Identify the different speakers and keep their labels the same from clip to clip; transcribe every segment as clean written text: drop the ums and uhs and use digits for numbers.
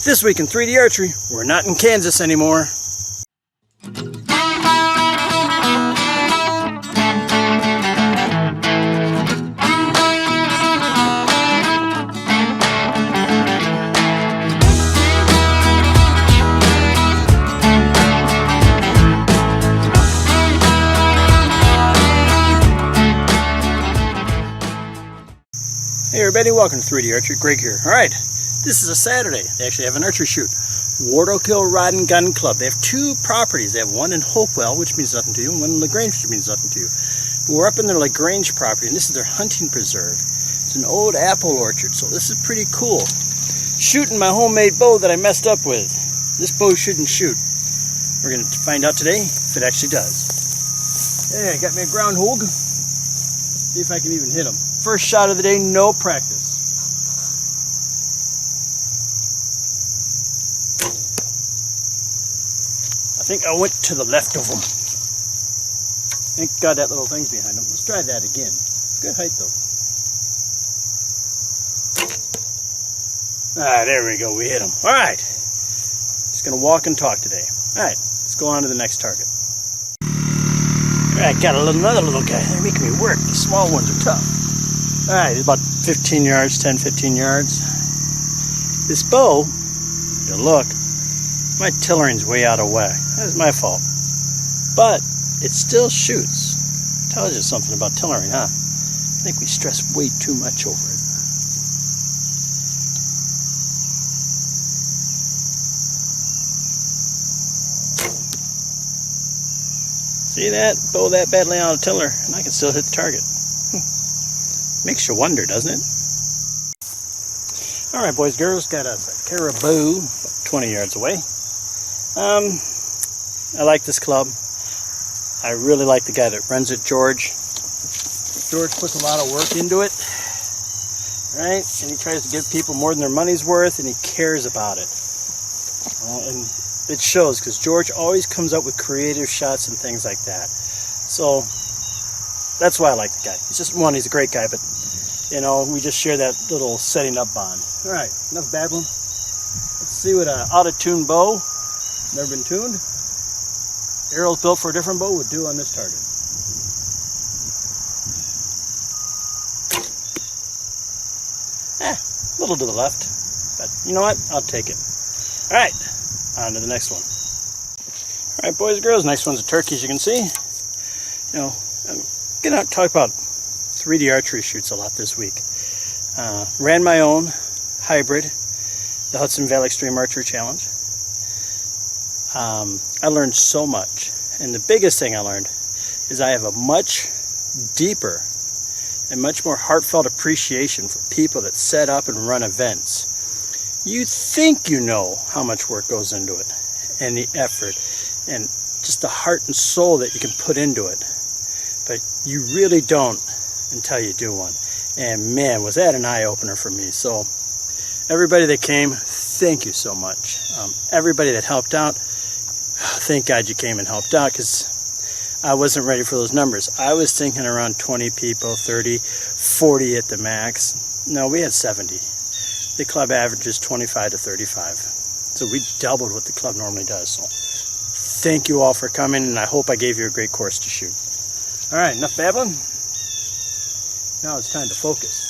Speaker 1: This week in 3D Archery, we're not in Kansas anymore. Hey everybody, welcome to 3D Archery. Greg here. Alright, this is a Saturday. They actually have an archery shoot. Whortelkill Rod Gun Club. They have two properties. They have one in Hopewell, which means nothing to you, and one in LaGrange, which means nothing to you. But we're up in their LaGrange property, and this is their hunting preserve. It's an old apple orchard, so this is pretty cool. Shooting my homemade bow that I messed up with. This bow shouldn't shoot. We're going to find out today if it actually does. Hey, I got me a groundhog. See if I can even hit him. First shot of the day, no practice. I think I went to the left of him. Thank God that little thing's behind him. Let's try that again. Good height though. Ah, there we go. We hit him. All right. Just gonna walk and talk today. All right. Let's go on to the next target. All right, got another little guy. They're making me work. The small ones are tough. All right, it's about 15 yards, 10, 15 yards. This bow, you look, my tillering's way out of whack. That's my fault. But it still shoots. Tells you something about tillering, huh? I think we stress way too much over it. See that? Bow that badly on a tiller, and I can still hit the target. Makes you wonder, doesn't it? All right, boys, girls, got a caribou 20 yards away. I like this club. I really like the guy that runs it, George. George puts a lot of work into it, right? And he tries to give people more than their money's worth, and he cares about it. And it shows, because George always comes up with creative shots and things like that. So that's why I like the guy. He's just one, he's a great guy, but you know, we just share that little setting up bond. All right, enough babbling. Let's see what an out-of-tune bow, never been tuned, arrows built for a different bow, would do on this target. A little to the left, but you know what? I'll take it. All right, on to the next one. All right, boys and girls, next one's a turkey, as you can see. You know, I'm gonna talk about 3D archery shoots a lot this week. Ran my own hybrid, the Hudson Valley Extreme Archery Challenge. I learned so much, and the biggest thing I learned is I have a much deeper and much more heartfelt appreciation for people that set up and run events. You think you know how much work goes into it, and the effort, and just the heart and soul that you can put into it, but you really don't until you do one. And man, was that an eye-opener for me. So everybody that came, thank you so much. Everybody that helped out, thank God you came and helped out, because I wasn't ready for those numbers. I was thinking around 20 people, 30, 40 at the max. No, we had 70. The club averages 25 to 35. So we doubled what the club normally does. So thank you all for coming, and I hope I gave you a great course to shoot. All right, enough babbling. Now it's time to focus.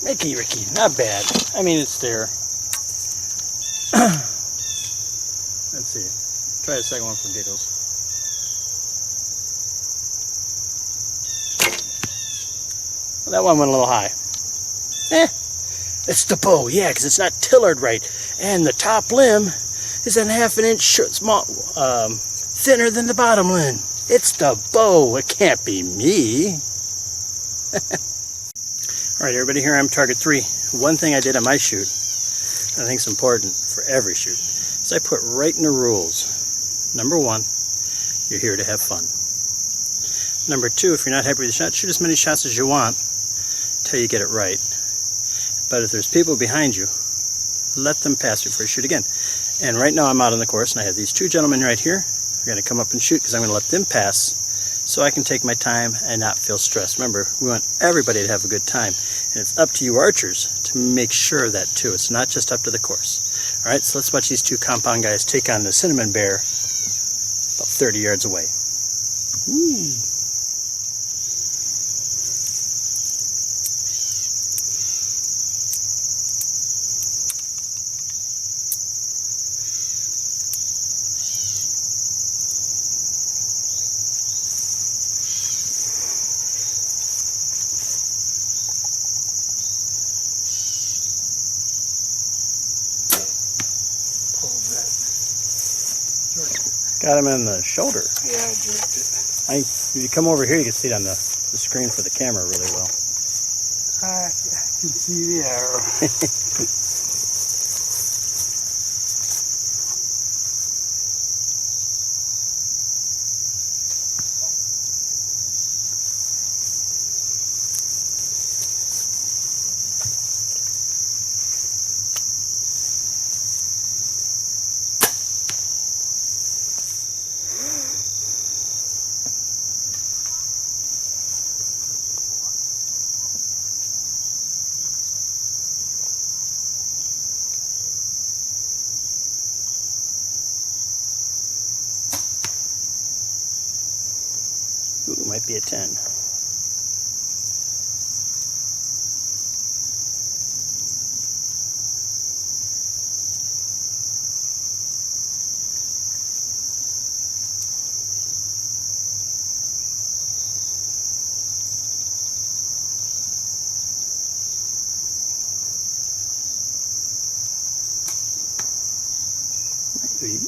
Speaker 1: Ricky, not bad. I mean, it's there. Let's see. Try a second one for giggles. Well, that one went a little high. It's the bow, yeah, because it's not tillered right. And the top limb is a ½ an inch small, thinner than the bottom limb. It's the bow. It can't be me. All right, everybody, here I'm target 3. One thing I did on my shoot, and I think it's important for every shoot, is I put right in the rules. Number 1, you're here to have fun. Number 2, if you're not happy with the shot, shoot as many shots as you want till you get it right. But if there's people behind you, let them pass before you shoot again. And right now I'm out on the course, and I have these two gentlemen right here. are going to come up and shoot, because I'm going to let them pass so I can take my time and not feel stressed. Remember, we want everybody to have a good time, and it's up to you archers to make sure of that too. It's not just up to the course. All right, so let's watch these two compound guys take on the cinnamon bear about 30 yards away. Ooh. Got him in the shoulder.
Speaker 2: Yeah, I jerked it.
Speaker 1: If you come over here, you can see it on the screen for the camera really well.
Speaker 2: I can see the arrow.
Speaker 1: Ooh, might be a 10. Maybe.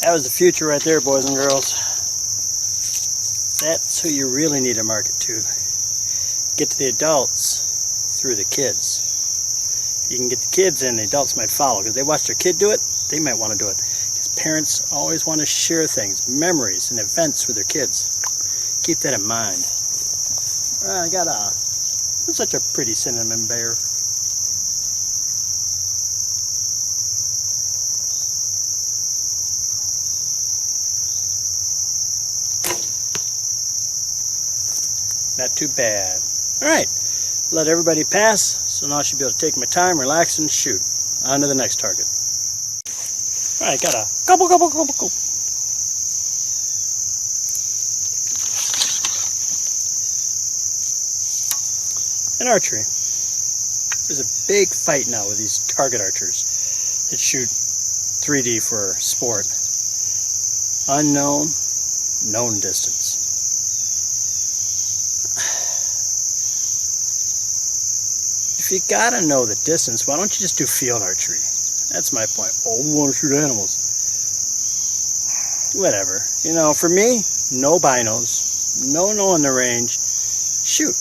Speaker 1: That was the future right there, boys and girls. That's who you really need to market to. Get to the adults through the kids. If you can get the kids in, the adults might follow, because they watch their kid do it, they might want to do it. Because parents always want to share things, memories, and events with their kids. Keep that in mind. I got such a pretty cinnamon bear. Not too bad. All right, let everybody pass. So now I should be able to take my time, relax, and shoot. On to the next target. All right, got a couple. In archery, there's a big fight now with these target archers that shoot 3D for sport. Unknown, known distance. If you gotta know the distance, why don't you just do field archery? That's my point. Oh, we want to shoot animals. Whatever. You know, for me, no binos, no knowing the range, shoot.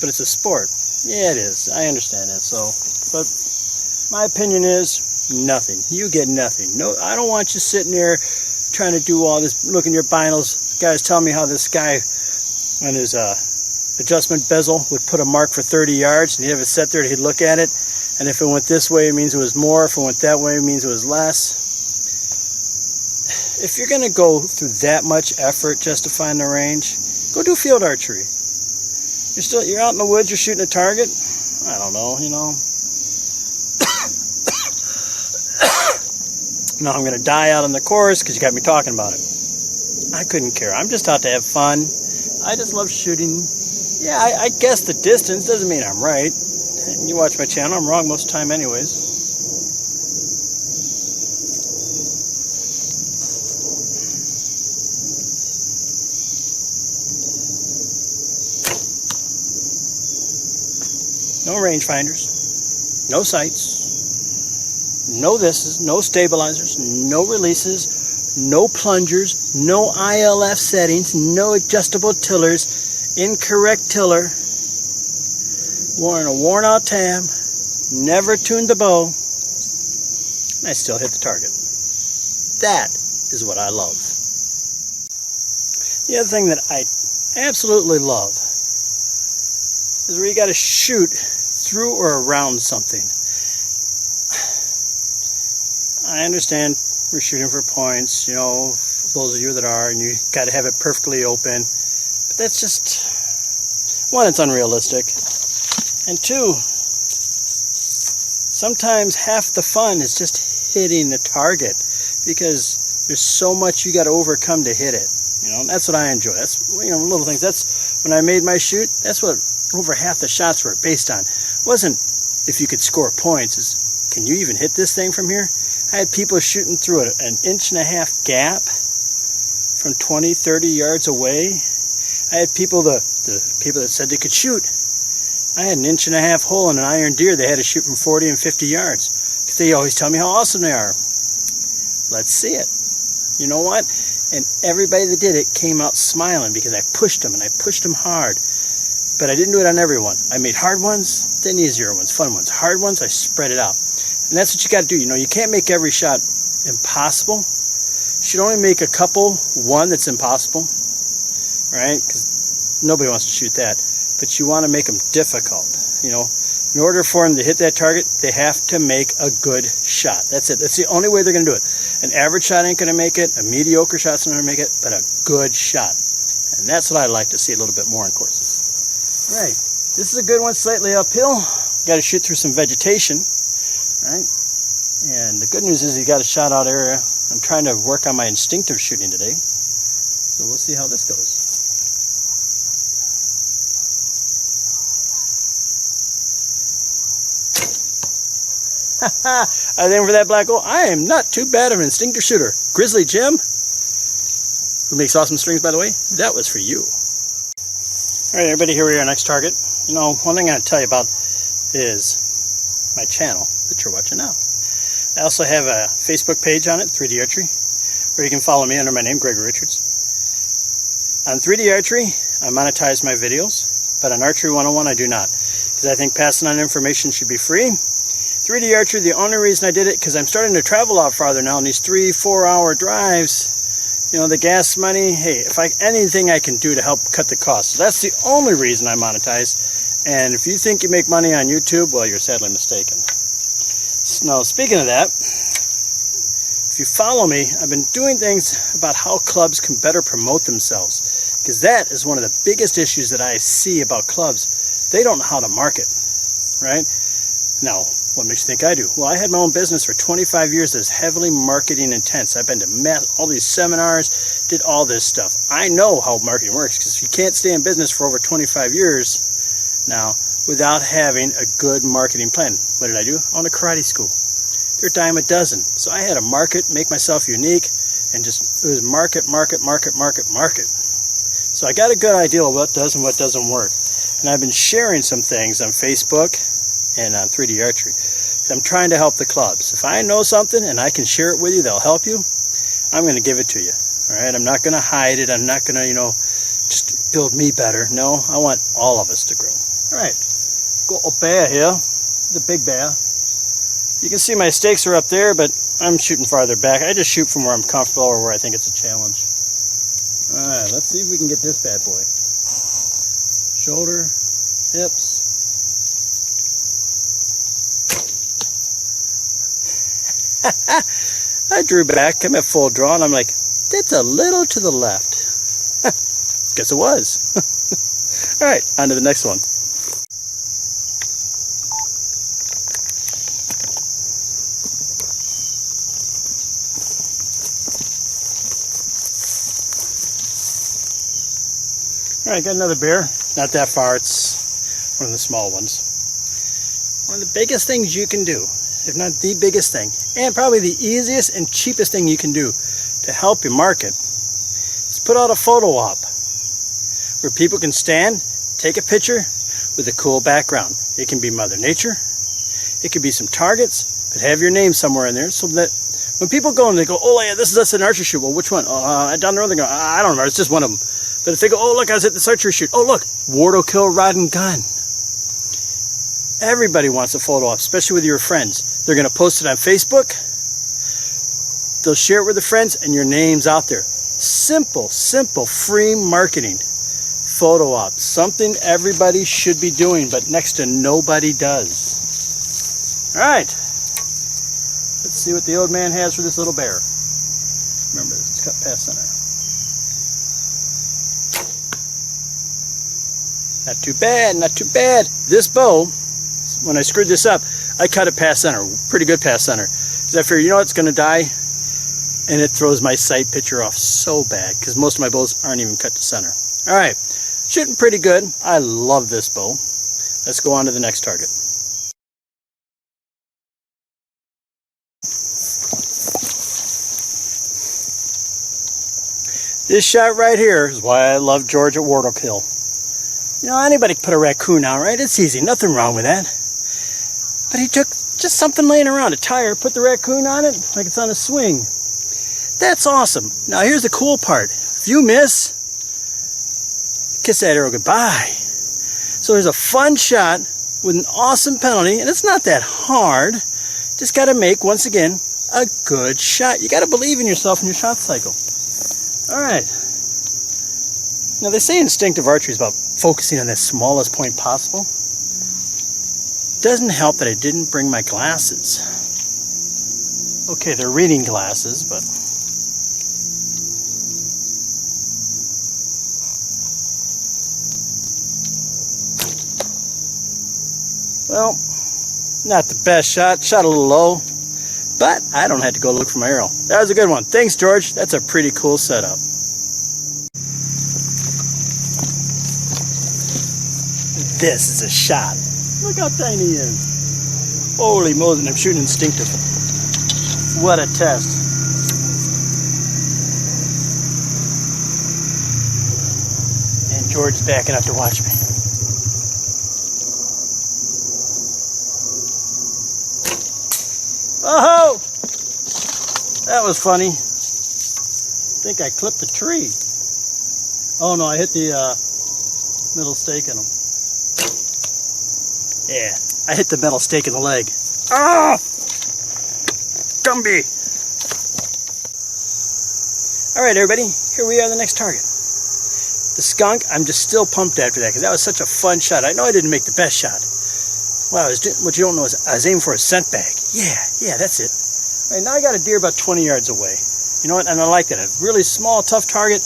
Speaker 1: But it's a sport. Yeah, it is. I understand that. So, but my opinion is nothing. You get nothing. No, I don't want you sitting there trying to do all this, looking at your binos. The guy's telling me how this guy on his adjustment bezel would put a mark for 30 yards, and he'd have it set there and he'd look at it, and if it went this way it means it was more, if it went that way it means it was less. If you're going to go through that much effort just to find the range, go do field archery. You're out in the woods, you're shooting a target, I don't know, you know. Now I'm going to die out on the course because you got me talking about it. I couldn't care. I'm just out to have fun. I just love shooting. Yeah, I guess the distance doesn't mean I'm right. And you watch my channel, I'm wrong most of the time anyways. no rangefinders, no sights, no thises, no stabilizers, no releases, no plungers, no ILF settings, no adjustable tillers, incorrect tiller, wearing a worn out tab, never tuned the bow, and I still hit the target. That is what I love. The other thing that I absolutely love is where you got to shoot through or around something. I understand we're shooting for points, you know, those of you that are, and you got to have it perfectly open. But that's just, one, it's unrealistic. And two, sometimes half the fun is just hitting the target because there's so much you got to overcome to hit it. You know, that's what I enjoy. That's, you know, little things. That's when I made my shoot, that's what over half the shots were based on. It wasn't if you could score points, is can you even hit this thing from here? I had people shooting through an 1.5 inch gap from 20, 30 yards away. I had people, the people that said they could shoot. I had an 1.5 inch hole in an iron deer. They had to shoot from 40 and 50 yards. They always tell me how awesome they are. Let's see it. You know what? And everybody that did it came out smiling because I pushed them, and I pushed them hard. But I didn't do it on everyone. I made hard ones, then easier ones, fun ones. Hard ones, I spread it out. And that's what you got to do. You know, you can't make every shot impossible. You should only make a couple, one that's impossible, right? Because nobody wants to shoot that. But you want to make them difficult. You know, in order for them to hit that target, they have to make a good shot. That's it. That's the only way they're going to do it. An average shot ain't going to make it. A mediocre shot's not going to make it. But a good shot. And that's what I'd like to see a little bit more in courses. All right. This is a good one, slightly uphill. Got to shoot through some vegetation. Right? And the good news is you got a shot out area. I'm trying to work on my instinctive shooting today. So we'll see how this goes. I think for that black hole, I am not too bad of an instinctive shooter. Grizzly Jim, who makes awesome strings, by the way, that was for you. All right, everybody, here we are, next target. You know, one thing I'm going to tell you about is my channel that you're watching now. I also have a Facebook page on it, 3D Archery, where you can follow me under my name, Gregory Richards. On 3D Archery, I monetize my videos, but on Archery 101, I do not, because I think passing on information should be free. 3D Archery, the only reason I did it, because I'm starting to travel out farther now in these 3-4 hour drives. You know, the gas money, hey, anything I can do to help cut the cost. So that's the only reason I monetize. And if you think you make money on YouTube, well, you're sadly mistaken. Now, speaking of that, if you follow me, I've been doing things about how clubs can better promote themselves. Because that is one of the biggest issues that I see about clubs. They don't know how to market, right? Now, what makes you think I do? Well, I had my own business for 25 years that's heavily marketing intense. I've been to all these seminars, did all this stuff. I know how marketing works, because you can't stay in business for over 25 years now without having a good marketing plan. What did I do? I owned a karate school. They're a dime a dozen. So I had to market, make myself unique, and just, it was market. So I got a good idea of what does and what doesn't work. And I've been sharing some things on Facebook and on 3D Archery. I'm trying to help the clubs. If I know something and I can share it with you that'll help you, I'm going to give it to you. All right? I'm not going to hide it. I'm not going to, you know, just build me better. No, I want all of us to grow. All right. Got a bear here. The big bear. You can see my stakes are up there, but I'm shooting farther back. I just shoot from where I'm comfortable or where I think it's a challenge. All right. Let's see if we can get this bad boy. Shoulder, hips. I drew back. I'm at full draw, and I'm like, that's a little to the left. Guess it was. All right, on to the next one. All right, got another bear. Not that far. It's one of the small ones. One of the biggest things you can do, if not the biggest thing, and probably the easiest and cheapest thing you can do to help your market, is put out a photo op where people can stand, take a picture with a cool background. It can be Mother Nature, it could be some targets, but have your name somewhere in there so that when people go and they go, oh yeah, this is us an archery shoot. Well, which one? Down the road they go, I don't remember, it's just one of them. But if they go, oh look, I was at this archery shoot. Oh look, Whortelkill Rod and Gun. Everybody wants a photo op, especially with your friends. They're going to post it on Facebook. They'll share it with their friends, and your name's out there. Simple, free marketing. Photo op. Something everybody should be doing, but next to nobody does. All right. Let's see what the old man has for this little bear. Remember, it's cut past center. Not too bad, not too bad. This bow, when I screwed this up, I cut it past center, pretty good past center. Because I figured, you know what, it's going to die, and it throws my sight picture off so bad, because most of my bows aren't even cut to center. All right, shooting pretty good. I love this bow. Let's go on to the next target. This shot right here is why I love George at Whortelkill. You know, anybody can put a raccoon out, right? It's easy, nothing wrong with that. But he took just something laying around, a tire, put the raccoon on it like it's on a swing. That's awesome. Now here's the cool part. If you miss, kiss that arrow goodbye. So there's a fun shot with an awesome penalty, and it's not that hard. Just got to make, once again, a good shot. You got to believe in yourself in your shot cycle. All right. Now they say instinctive archery is about focusing on the smallest point possible. Doesn't help that I didn't bring my glasses. Okay, they're reading glasses, but well, not the best shot. Shot a little low, but I don't have to go look for my arrow. That was a good one. Thanks, George. That's a pretty cool setup. This is a shot. Look how tiny he is. Holy moly, and I'm shooting instinctive. What a test. And George's backing up to watch me. Oh! That was funny. I think I clipped the tree. Oh no, I hit the middle stake in him. Yeah, I hit the metal stake in the leg. Ah! Gumby! Alright everybody, here we are, the next target. The skunk, I'm just still pumped after that because that was such a fun shot. I know I didn't make the best shot. What you don't know is I was aiming for a scent bag. Yeah, that's it. All right, now I got a deer about 20 yards away. You know what, and I like that. A really small, tough target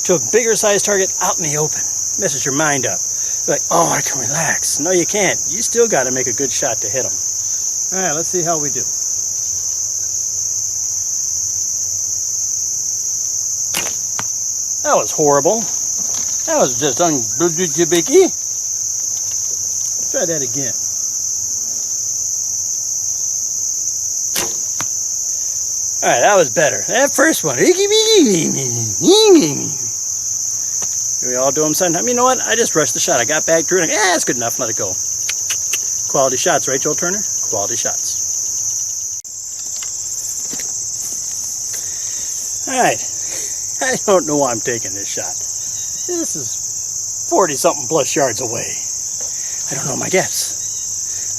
Speaker 1: to a bigger sized target out in the open. Messes your mind up. You're like, oh, I can relax. No, you can't. You still got to make a good shot to hit them. All right, let's see how we do. That was horrible. That was just unbelievable. Try that again. All right, that was better. That first one. We all do them sometime. You know what? I just rushed the shot. I got back, drew it. Yeah, that's good enough. Let it go. Quality shots, right, Joel Turner? Quality shots. All right. I don't know why I'm taking this shot. This is 40-something plus yards away. I don't know my gaps.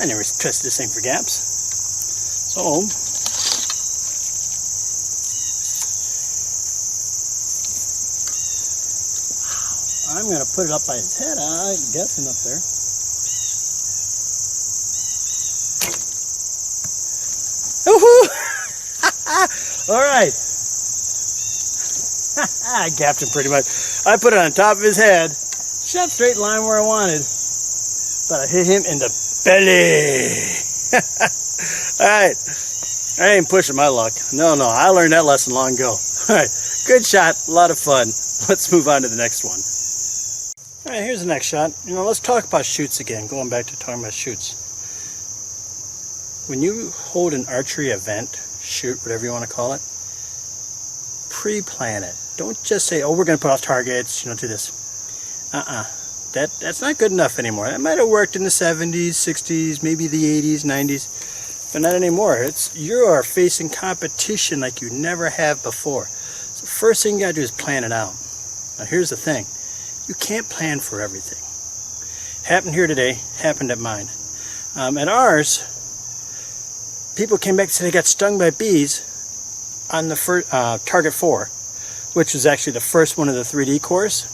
Speaker 1: I never tested this thing for gaps. So I'm going to put it up by his head, I'm guessing up there. Woohoo! All right. I gapped him pretty much. I put it on top of his head, shot straight line where I wanted, but I hit him in the belly. All right. I ain't pushing my luck. No, I learned that lesson long ago. All right. Good shot. A lot of fun. Let's move on to the next one. All right, here's the next shot. You know, let's talk about shoots again. Going back to talking about shoots. When you hold an archery event, shoot, whatever you want to call it, pre-plan it. Don't just say, oh, we're going to put off targets, do this. That's not good enough anymore. That might have worked in the 70s, 60s, maybe the 80s, 90s, but not anymore. You are facing competition like you never have before. So first thing you gotta do is plan it out. Now here's the thing. You can't plan for everything. Happened here today, happened at mine. At ours, people came back and said they got stung by bees on the first, target 4, which was actually the first one of the 3D course.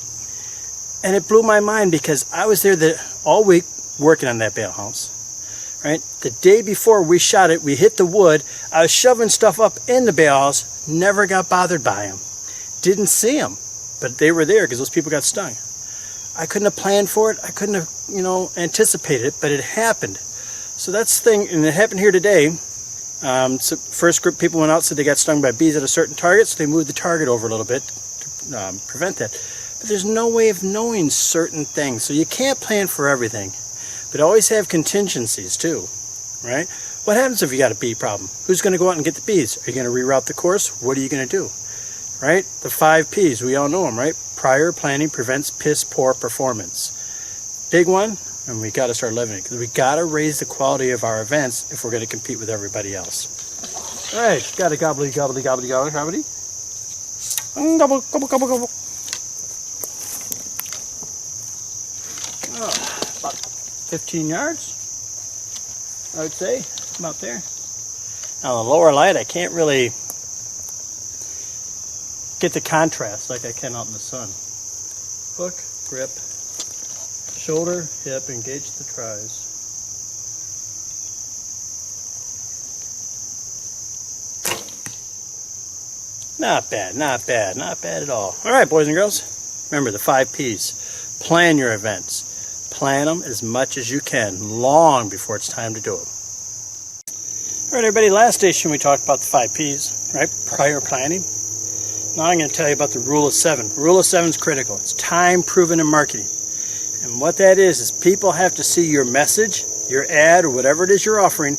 Speaker 1: And it blew my mind because I was there all week working on that bale house. Right? The day before we shot it, we hit the wood. I was shoving stuff up in the bale house, never got bothered by them. Didn't see them, but they were there because those people got stung. I couldn't have planned for it. I couldn't have, anticipated it, but it happened. So that's the thing, and it happened here today. So first group people went out, said they got stung by bees at a certain target, so they moved the target over a little bit to prevent that. But there's no way of knowing certain things, so you can't plan for everything. But always have contingencies too, right? What happens if you got a bee problem? Who's going to go out and get the bees? Are you going to reroute the course? What are you going to do? Right? The 5 P's, we all know them, right? Prior planning prevents piss poor performance. Big one, and we got to start living it because we got to raise the quality of our events if we're going to compete with everybody else. All right, got a gobbledy. Gobble. Oh, about 15 yards, I would say, about there. Now the lower light, I can't really get the contrast like I can out in the sun. Hook, grip, shoulder, hip, engage the tries. Not bad at all. All right, boys and girls, remember the 5 P's. Plan your events. Plan them as much as you can, long before it's time to do them. All right, everybody, last station we talked about the 5 P's, right? Prior planning. Now I'm going to tell you about the rule of 7. Rule of 7 is critical. It's time proven in marketing. And what that is people have to see your message, your ad, or whatever it is you're offering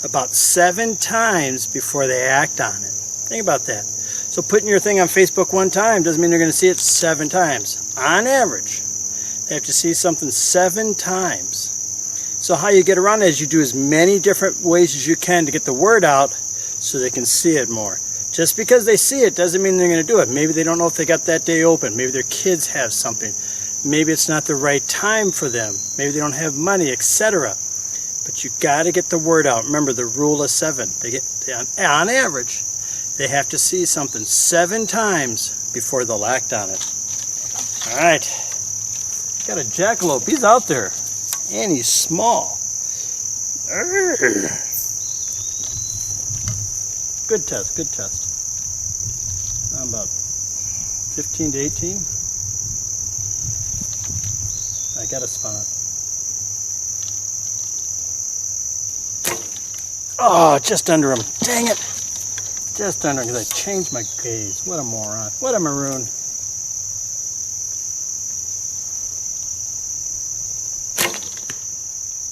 Speaker 1: about 7 times before they act on it. Think about that. So putting your thing on Facebook one time doesn't mean they're going to see it 7 times. On average, they have to see something 7 times. So how you get around it is you do as many different ways as you can to get the word out so they can see it more. Just because they see it doesn't mean they're going to do it. Maybe they don't know if they got that day open. Maybe their kids have something. Maybe it's not the right time for them. Maybe they don't have money, etc. But you got to get the word out. Remember the rule of 7. On average, they have to see something 7 times before they'll act on it. All right. Got a jackalope. He's out there. And he's small. Good test. I'm about 15 to 18. I got a spot. Oh, just under him. Dang it. Just under him because I changed my gaze. What a moron. What a maroon.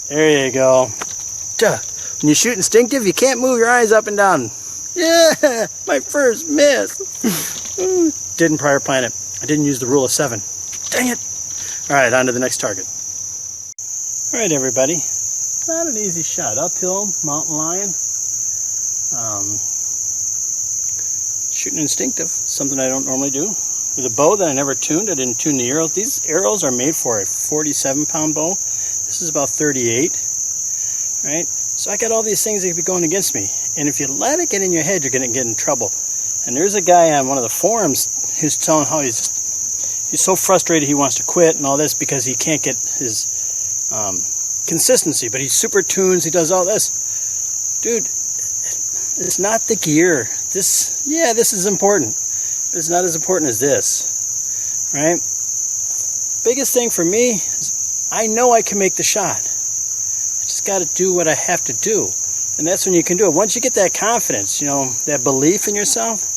Speaker 1: There you go. Duh. When you shoot instinctive, you can't move your eyes up and down. Yeah, my first miss. Didn't prior plan it. I didn't use the rule of 7. Dang it. All right, on to the next target. All right, everybody. Not an easy shot. Uphill, mountain lion. Shooting instinctive, something I don't normally do. With a bow that I never tuned. I didn't tune the arrows. These arrows are made for a 47-pound bow. This is about 38, right? So I got all these things that could be going against me. And if you let it get in your head, you're going to get in trouble. And there's a guy on one of the forums who's telling how he's so frustrated he wants to quit and all this because he can't get his consistency. But he super tunes, he does all this. Dude, it's not the gear. This is important. But it's not as important as this, right? Biggest thing for me is I know I can make the shot. I just got to do what I have to do. And that's when you can do it. Once you get that confidence, that belief in yourself,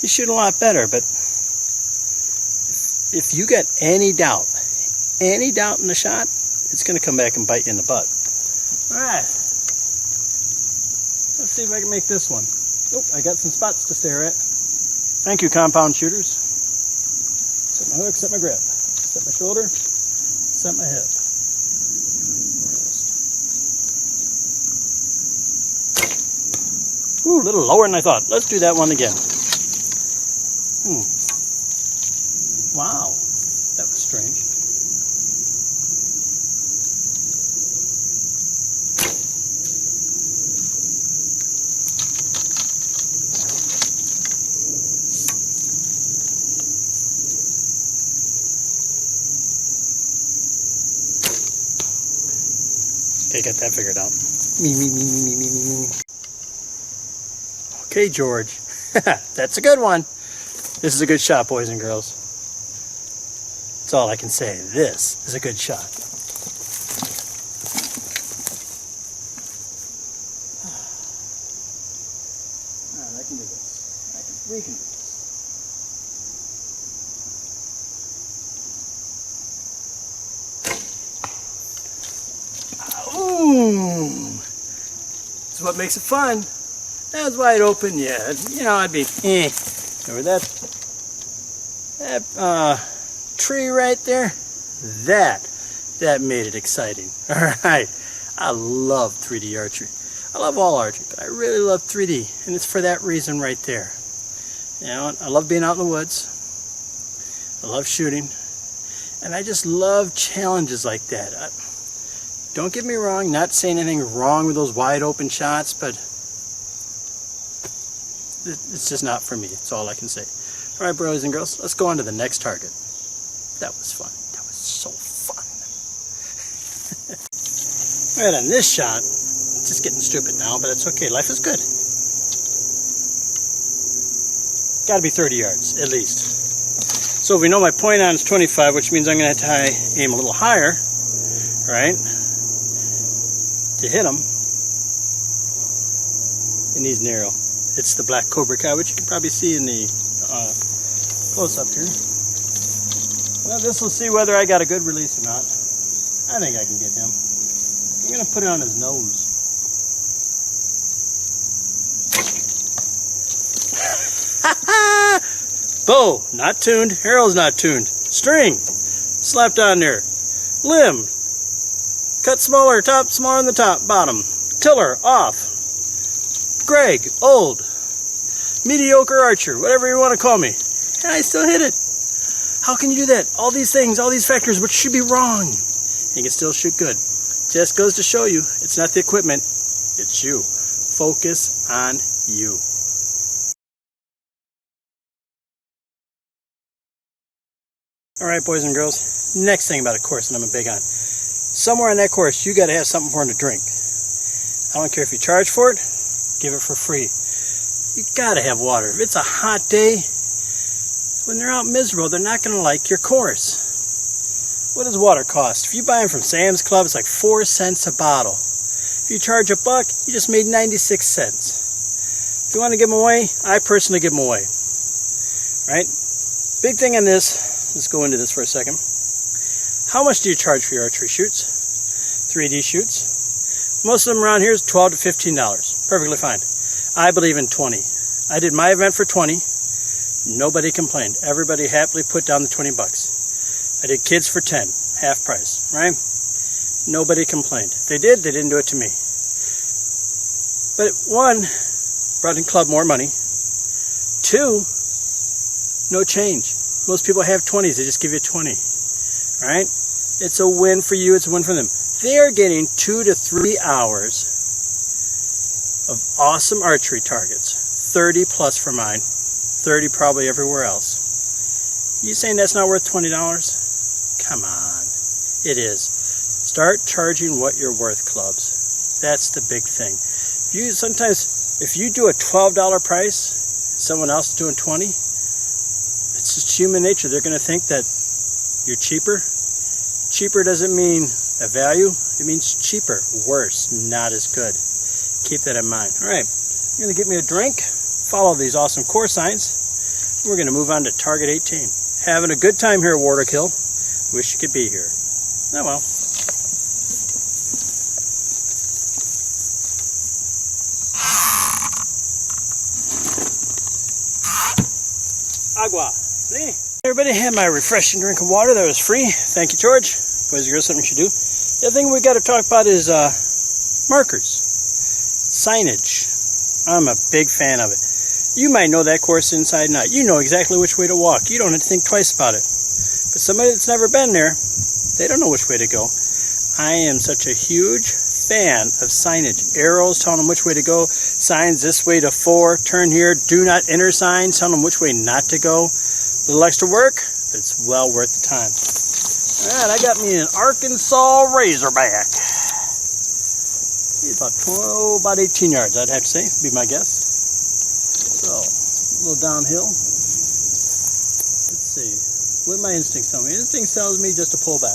Speaker 1: you shoot a lot better. But if you get any doubt in the shot, it's going to come back and bite you in the butt. All right. Let's see if I can make this one. Oh, I got some spots to stare at. Thank you, compound shooters. Set my hook, set my grip, set my shoulder. at my hip. Ooh, a little lower than I thought. Let's do that one again. Wow, that was strange. Okay, got that figured out. Me. Okay, George. That's a good one. This is a good shot, boys and girls. That's all I can say. This is a good shot. I can do this. We can do this. That's what makes it fun. That's wide open, yeah. You know, I'd be over that tree right there. That made it exciting. All right. I love 3D archery. I love all archery, but I really love 3D, and it's for that reason right there. You know, I love being out in the woods. I love shooting, and I just love challenges like that. Don't get me wrong, not saying anything wrong with those wide open shots, but it's just not for me. That's all I can say. All right, boys and girls, let's go on to the next target. That was fun. That was so fun. All right, on this shot, just getting stupid now, but it's okay. Life is good. Got to be 30 yards, at least. So if we know my point on is 25, which means I'm going to have to aim a little higher, right, to hit him. And he's narrow. It's the black cobra cow, which you can probably see in the close-up here. Well, this will see whether I got a good release or not. I think I can get him. I'm going to put it on his nose. Bow, not tuned. Arrow's not tuned. String, slapped on there. Limb, cut smaller, top, smaller than the top, bottom. Tiller, off. Greg, old, mediocre archer, whatever you want to call me. And I still hit it. How can you do that? All these things, all these factors, which should be wrong. You can still shoot good. Just goes to show you, it's not the equipment, it's you. Focus on you. All right, boys and girls, next thing about a course that I'm big on. Somewhere on that course, you got to have something for them to drink. I don't care if you charge for it, give it for free. You got to have water. If it's a hot day, when they're out miserable, they're not going to like your course. What does water cost? If you buy them from Sam's Club, it's like 4 cents a bottle. If you charge $1, you just made 96 cents. If you want to give them away, I personally give them away. Right? Big thing on this. Let's go into this for a second. How much do you charge for your archery shoots? 3D shoots? Most of them around here is $12 to $15. Perfectly fine. I believe in 20. I did my event for 20. Nobody complained. Everybody happily put down the 20 bucks. I did kids for 10, half price, right? Nobody complained. If they did, they didn't do it to me. But one, brought in club more money. 2, no change. Most people have 20s, they just give you 20, right? It's a win for you, it's a win for them. They're getting 2 to 3 hours of awesome archery targets. 30 plus for mine, 30 probably everywhere else. You saying that's not worth $20? Come on, it is. Start charging what you're worth, clubs. That's the big thing. Sometimes, if you do a $12 price, someone else is doing 20, it's just human nature. They're going to think that you're cheaper. Cheaper doesn't mean a value. It means cheaper, worse, not as good. Keep that in mind. All right, you're going to get me a drink, follow these awesome course signs. We're going to move on to target 18. Having a good time here at Whortelkill. Wish you could be here. Oh well. Agua. See? Everybody had my refreshing drink of water that was free. Thank you, George. boys and girls, something you should do. The other thing we got to talk about is markers, signage. I'm a big fan of it. You might know that course inside and out. You know exactly which way to walk. You don't have to think twice about it. But somebody that's never been there, they don't know which way to go. I am such a huge fan of signage. Arrows telling them which way to go. Signs this way to 4, turn here, do not enter signs telling them which way not to go. A little extra work, but it's well worth the time. All right, I got me an Arkansas Razorback. He's about 18 yards, I'd have to say, be my guess. So, a little downhill. Let's see. What do my instincts tell me? Instincts tells me just to pull back.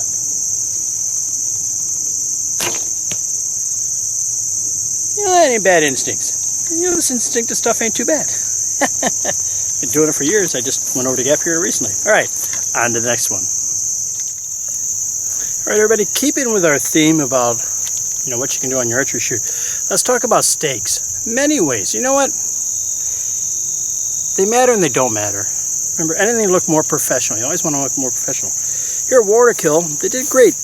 Speaker 1: You know, that ain't bad instincts. You know, this instinctive stuff ain't too bad. Been doing it for years. I just went over to Gap here recently. All right, on to the next one. All right, everybody, keeping with our theme about, you know, what you can do on your archery shoot, let's talk about stakes. Many ways. You know what? They matter and they don't matter. Remember, anything look more professional. You always want to look more professional. Here at Whortelkill, they did great.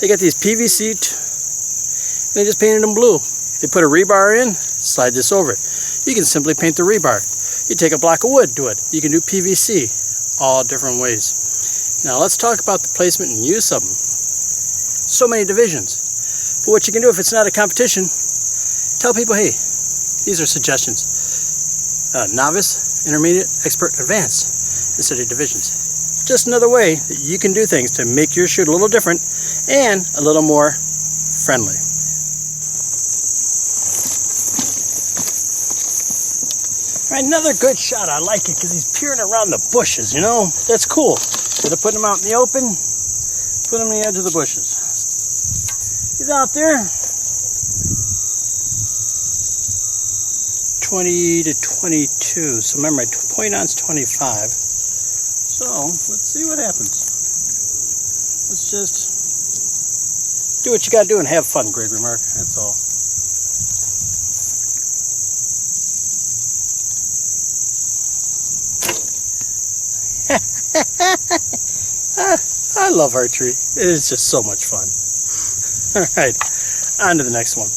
Speaker 1: They got these PVC and they just painted them blue. They put a rebar in, slide this over it. You can simply paint the rebar. You take a block of wood, do it. You can do PVC, all different ways. Now let's talk about the placement and use of them. So many divisions. But what you can do if it's not a competition, tell people, hey, these are suggestions. Novice, intermediate, expert, advanced, instead of divisions. Just another way that you can do things to make your shoot a little different and a little more friendly. All right, another good shot. I like it because he's peering around the bushes, you know? That's cool. Instead of putting him out in the open, put him on the edge of the bushes. He's out there. 20 to 22. So remember, my point on's 25. So let's see what happens. Let's just do what you got to do and have fun, Gregory Mark. That's all. I love archery. It is just so much fun. All right, on to the next one.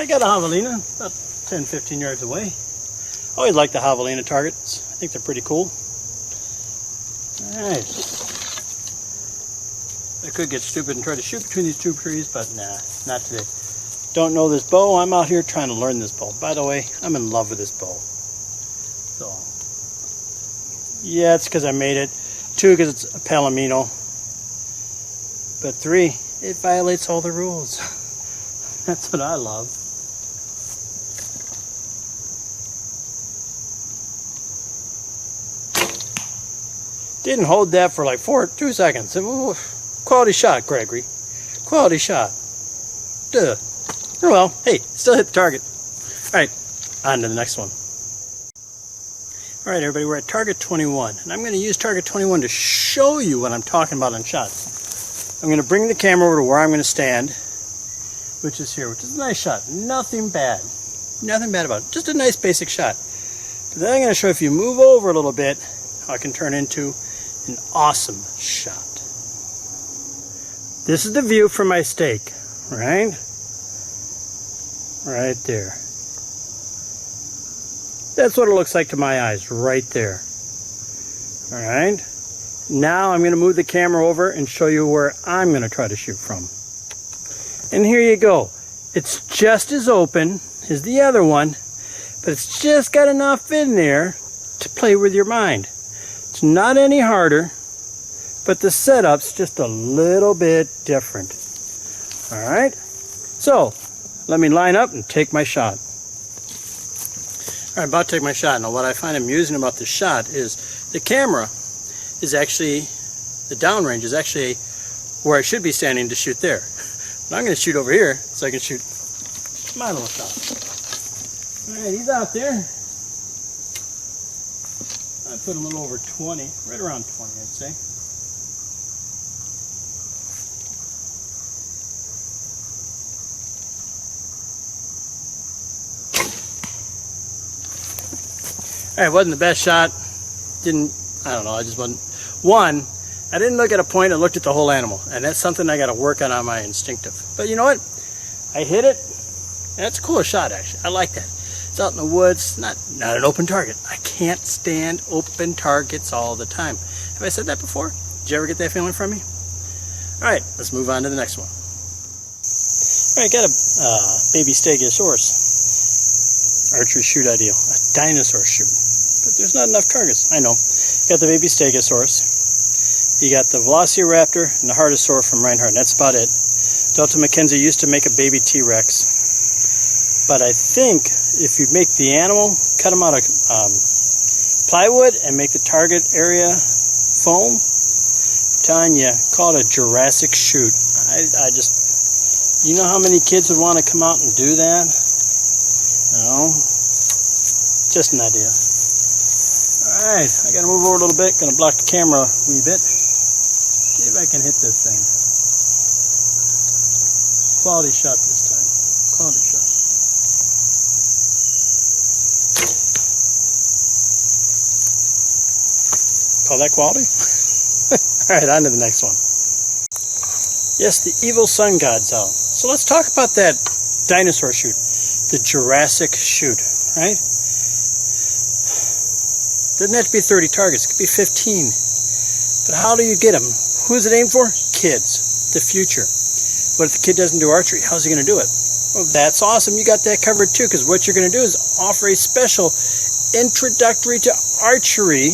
Speaker 1: I got a javelina about 10-15 yards away. I always like the javelina targets. I think they're pretty cool. All right. I could get stupid and try to shoot between these two trees, but nah, not today. Don't know this bow. I'm out here trying to learn this bow. By the way, I'm in love with this bow. So, yeah, it's because I made it. 2, because it's a Palomino. But 3, it violates all the rules. That's what I love. Didn't hold that for like 2 seconds. Quality shot, Gregory. Quality shot. Duh. Oh well, hey, still hit the target. All right, on to the next one. All right, everybody, we're at target 21. And I'm going to use target 21 to show you what I'm talking about on shots. I'm going to bring the camera over to where I'm going to stand, which is here, which is a nice shot. Nothing bad. Nothing bad about it. Just a nice basic shot. But then I'm going to show you, if you move over a little bit, how it can turn into an awesome shot. This is the view from my stake, right? Right there. That's what it looks like to my eyes, right there. All right. Now I'm going to move the camera over and show you where I'm going to try to shoot from. And here you go. It's just as open as the other one, but it's just got enough in there to play with your mind. It's not any harder, but the setup's just a little bit different. All right. So let me line up and take my shot. All right, about to take my shot. Now what I find amusing about this shot is the camera is actually, the downrange is actually where I should be standing to shoot there. But I'm going to shoot over here so I can shoot my little shot. All right, he's out there. I put a little over 20, right around 20, I'd say. All right, wasn't the best shot. I don't know, I just wasn't. One, I didn't look at a point, I looked at the whole animal. And that's something I got to work on my instinctive. But you know what? I hit it. And that's a cooler shot, actually. I like that. It's out in the woods, not an open target. I can't stand open targets all the time. Have I said that before? Did you ever get that feeling from me? All right, let's move on to the next one. All right, got a baby stegosaurus. Archery shoot ideal. A dinosaur shoot. But there's not enough targets. I know. You got the baby stegosaurus. You got the velociraptor and the hardosaur from Reinhardt. And that's about it. Delta McKenzie used to make a baby T-Rex. But I think if you make the animal, cut them out of plywood and make the target area foam, I'm telling you, call it a Jurassic shoot. I just, you know how many kids would want to come out and do that? No, just an idea. All right, I got to move over a little bit. Going to block the camera a wee bit. See if I can hit this thing. Quality shot this time. Quality shot. Call that quality? All right, on to the next one. Yes, the evil sun god's out. So let's talk about that dinosaur shoot, the Jurassic shoot, right? Doesn't have to be 30 targets, it could be 15. But how do you get them? Who's it aimed for? Kids, the future. What if the kid doesn't do archery? How's he going to do it? Well, that's awesome. You got that covered too, because what you're going to do is offer a special introductory to archery.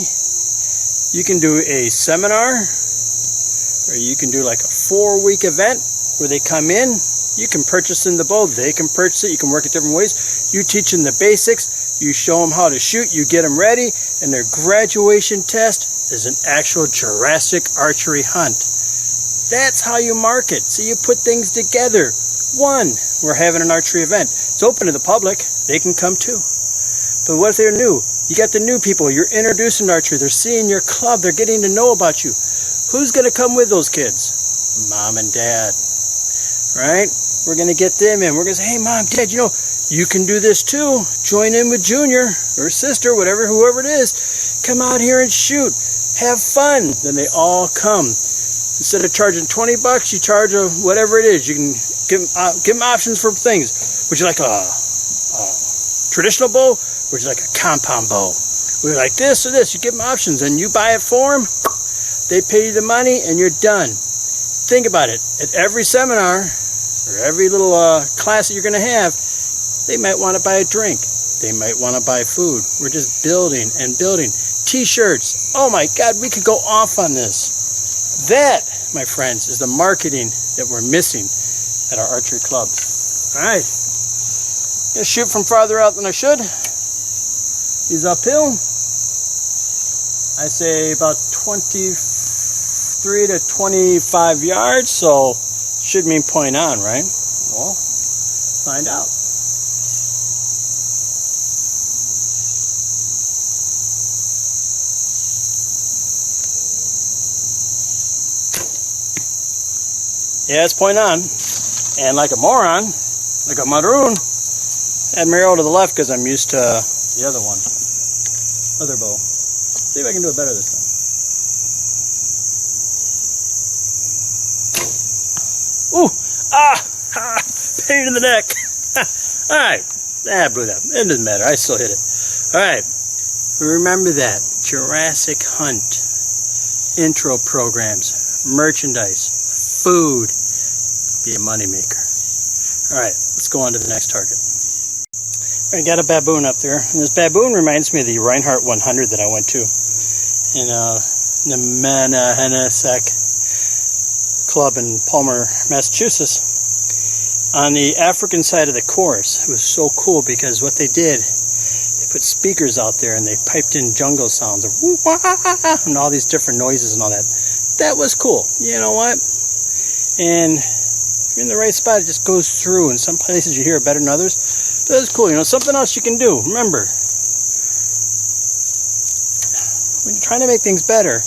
Speaker 1: You can do a seminar, or you can do like a 4-week event where they come in. You can purchase in the bow. They can purchase it. You can work it different ways. You teach them the basics. You show them how to shoot. You get them ready. And their graduation test is an actual Jurassic archery hunt. That's how you market. So you put things together. One, we're having an archery event. It's open to the public. They can come too. But what if they're new? You got the new people. You're introducing to archery. They're seeing your club. They're getting to know about you. Who's going to come with those kids? Mom and dad. Right? We're going to get them in. We're going to say, hey, Mom, Dad, you know, you can do this too. Join in with Junior or Sister, whatever, whoever it is. Come out here and shoot. Have fun. Then they all come. Instead of charging $20, you charge whatever it is. You can give them options for things. Would you like a traditional bow? Would you like a compound bow? Would you like this or this? You give them options and you buy it for them. They pay you the money and you're done. Think about it. At every seminar or every little class that you're going to have, they might want to buy a drink. They might want to buy food. We're just building and building. T-shirts. Oh my God, we could go off on this. That, my friends, is the marketing that we're missing at our archery clubs. All right. I'm going to shoot from farther out than I should. He's uphill. I say about 23 to 25 yards, so should mean point on, right? Well, find out. Yeah, it's point on. And like a moron, like a maroon, add arrow to the left because I'm used to the other one. Other bow. See if I can do it better this time. Ooh! Pain in the neck. Alright. I blew that. It doesn't matter. I still hit it. Alright. Remember that. Jurassic hunt. Intro programs. Merchandise. Food. Be a moneymaker. Alright. Let's go on to the next target. I got a baboon up there, and this baboon reminds me of the Reinhardt 100 that I went to in the Manahanasak Club in Palmer, Massachusetts. On the African side of the course, it was so cool because what they did, they put speakers out there and they piped in jungle sounds of and all these different noises and all that. That was cool. You know what? And if you're in the right spot, it just goes through. And some places you hear it better than others. That's cool. You know, something else you can do. Remember, when you're trying to make things better,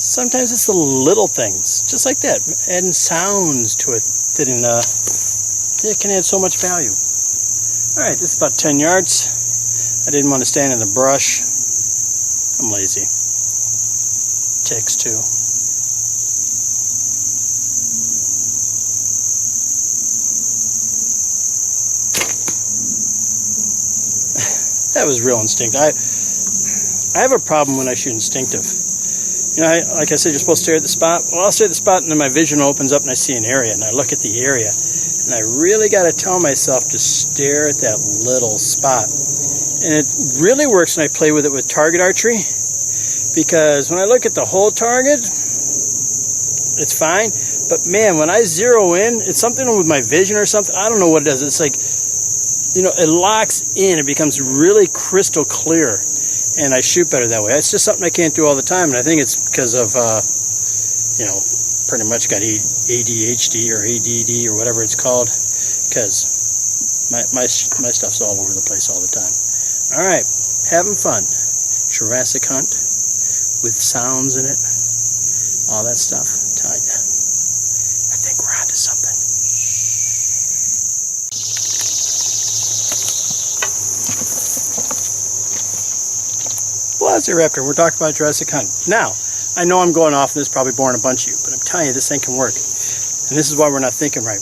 Speaker 1: sometimes it's the little things, just like that, adding sounds to it that it can add so much value. All right, this is about 10 yards. I didn't want to stand in the brush. I'm lazy. ticks too. That was real instinct. I have a problem when I shoot instinctive. You know, like I said, you're supposed to stare at the spot. Well, I'll stare at the spot, and then my vision opens up, and I see an area, and I look at the area, and I really got to tell myself to stare at that little spot. And it really works when I play with it with target archery, because when I look at the whole target, it's fine. But man, when I zero in, it's something with my vision or something. I don't know what it does. It's like, you know, it locks in. It becomes really crystal clear, and I shoot better that way. It's just something I can't do all the time, and I think it's because of, you know, pretty much got ADHD or ADD or whatever it's called, because my stuff's all over the place all the time. All right, having fun. Jurassic hunt with sounds in it, all that stuff. I'm telling you, I think we're onto something. Velociraptor, we're talking about Jurassic hunt. Now, I know I'm going off and this is probably boring a bunch of you, but I'm telling you, this thing can work. And this is why we're not thinking right.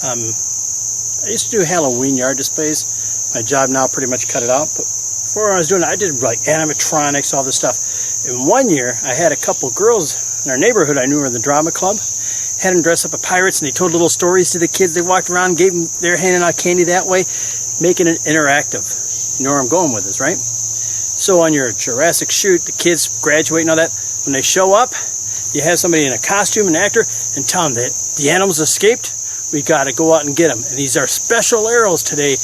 Speaker 1: I used to do Halloween yard displays. My job now pretty much cut it out, but before I was doing it, I did like animatronics, all this stuff. And one year, I had a couple girls in our neighborhood I knew were in the drama club, had them dress up as pirates, and they told little stories to the kids. They walked around, gave them, they're handing out candy that way, making it interactive. You know where I'm going with this, right? So on your Jurassic shoot, the kids graduate and all that, when they show up, you have somebody in a costume, an actor, and tell them that the animals escaped, we got to go out and get them. And these are special arrows today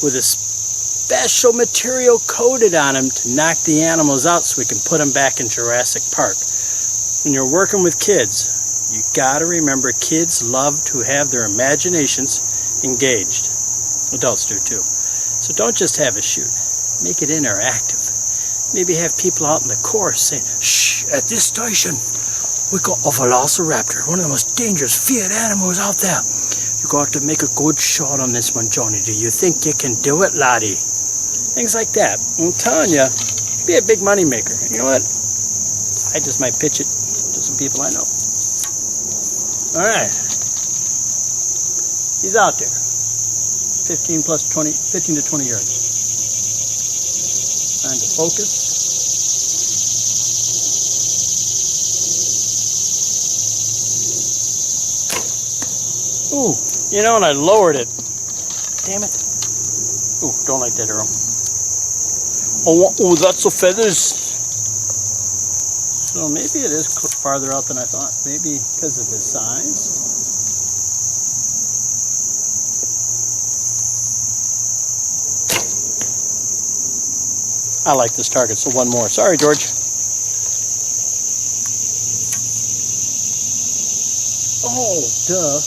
Speaker 1: with a special material coated on them to knock the animals out so we can put them back in Jurassic Park. When you're working with kids, you got to remember kids love to have their imaginations engaged. Adults do too. So don't just have a shoot. Make it interactive. Maybe have people out in the course saying, shh, at this station, we got a velociraptor, one of the most dangerous field animals out there. You got to make a good shot on this one, Johnny. Do you think you can do it, laddie? Things like that. I'm telling you, be a big money maker. You know what? I just might pitch it to some people I know. All right. He's out there. 15 to 20 yards. Trying to focus. Ooh, you know, and I lowered it. Damn it. Ooh, don't like that arrow. Oh, that's the feathers. So maybe it is farther out than I thought. Maybe because of his size. I like this target, so one more. Sorry, George. Oh, duh.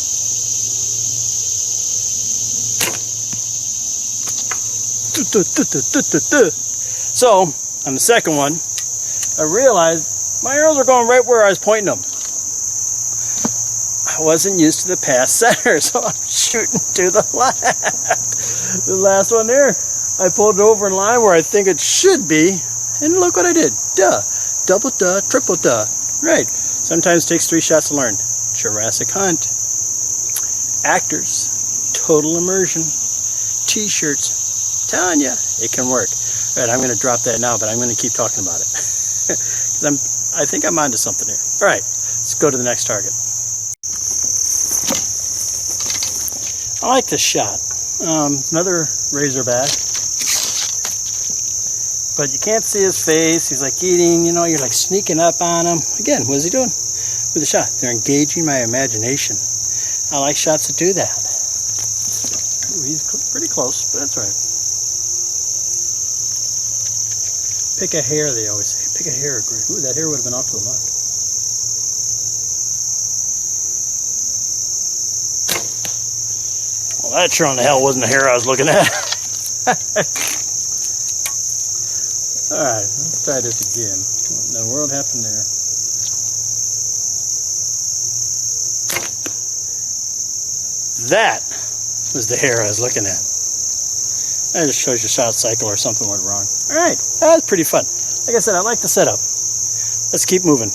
Speaker 1: So, on the second one, I realized my arrows are going right where I was pointing them. I wasn't used to the past center, so I'm shooting to the left. The last one there, I pulled it over in line where I think it should be, and look what I did. Duh. Double duh, triple duh. Right. Sometimes it takes 3 shots to learn. Jurassic hunt. Actors. Total immersion. T-shirts. Telling you, it can work. All right, I'm going to drop that now, but I'm going to keep talking about it. Because I think I'm onto something here. All right, let's go to the next target. I like this shot. Another razorback. But you can't see his face. He's like eating, you know, you're like sneaking up on him. Again, what is he doing with the shot? They're engaging my imagination. I like shots that do that. Ooh, he's pretty close, but that's all right. Pick a hair, they always say. Pick a hair, Greg. Ooh, that hair would have been off to the left. Well, that sure on the hell wasn't the hair I was looking at. Alright, let's try this again. What in the world happened there? That was the hair I was looking at. That just shows your shot cycle or something went wrong. Alright, that was pretty fun. Like I said, I like the setup. Let's keep moving.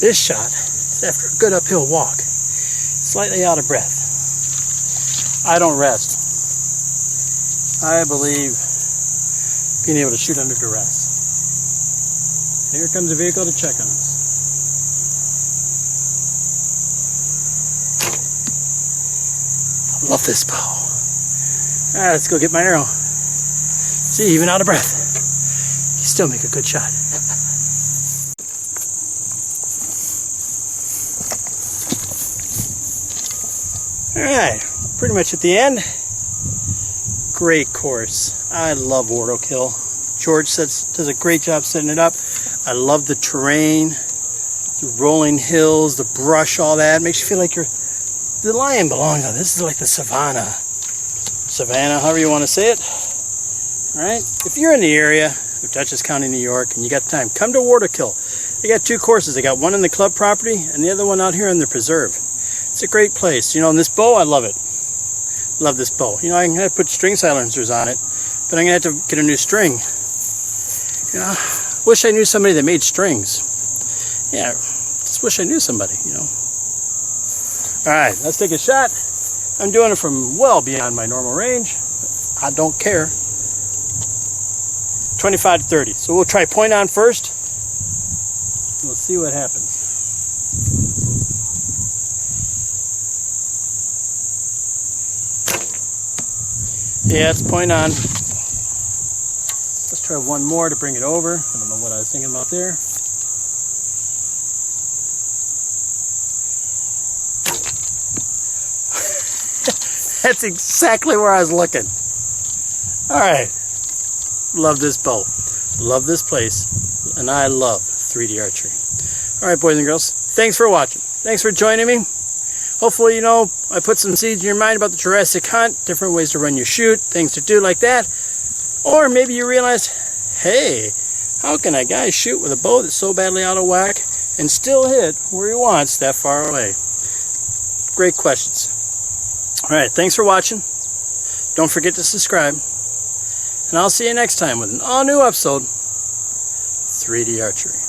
Speaker 1: This shot is after a good uphill walk, slightly out of breath. I don't rest. I believe being able to shoot under duress. Here comes a vehicle to check on us. I love this bow. All right, let's go get my arrow. See, even out of breath, you still make a good shot. All right, pretty much at the end. Great course. I love Whortelkill. George does a great job setting it up. I love the terrain, the rolling hills, the brush, all that. Makes you feel like the lion belongs on this. Is like the savannah. Savannah, however you want to say it. All right. If you're in the area of Dutchess County, New York, and you got time, come to Whortelkill. They got 2 courses. They got one in the club property and the other one out here in the preserve. It's a great place. You know, and this bow, I love it. Love this bow. You know, I'm going to put string silencers on it, but I'm going to have to get a new string. You know, wish I knew somebody that made strings. Yeah, just wish I knew somebody, you know. All right, let's take a shot. I'm doing it from well beyond my normal range. I don't care. 25 to 30. So we'll try point on first. We'll see what happens. Yeah, it's point on. Let's try one more to bring it over. I don't know what I was thinking about there. That's exactly where I was looking. All right. Love this bow. Love this place. And I love 3D archery. All right, boys and girls. Thanks for watching. Thanks for joining me. Hopefully, you know, I put some seeds in your mind about the Jurassic hunt, different ways to run your shoot, things to do like that. Or maybe you realized, hey, how can a guy shoot with a bow that's so badly out of whack and still hit where he wants that far away? Great questions. All right, thanks for watching. Don't forget to subscribe. And I'll see you next time with an all-new episode, 3D Archery.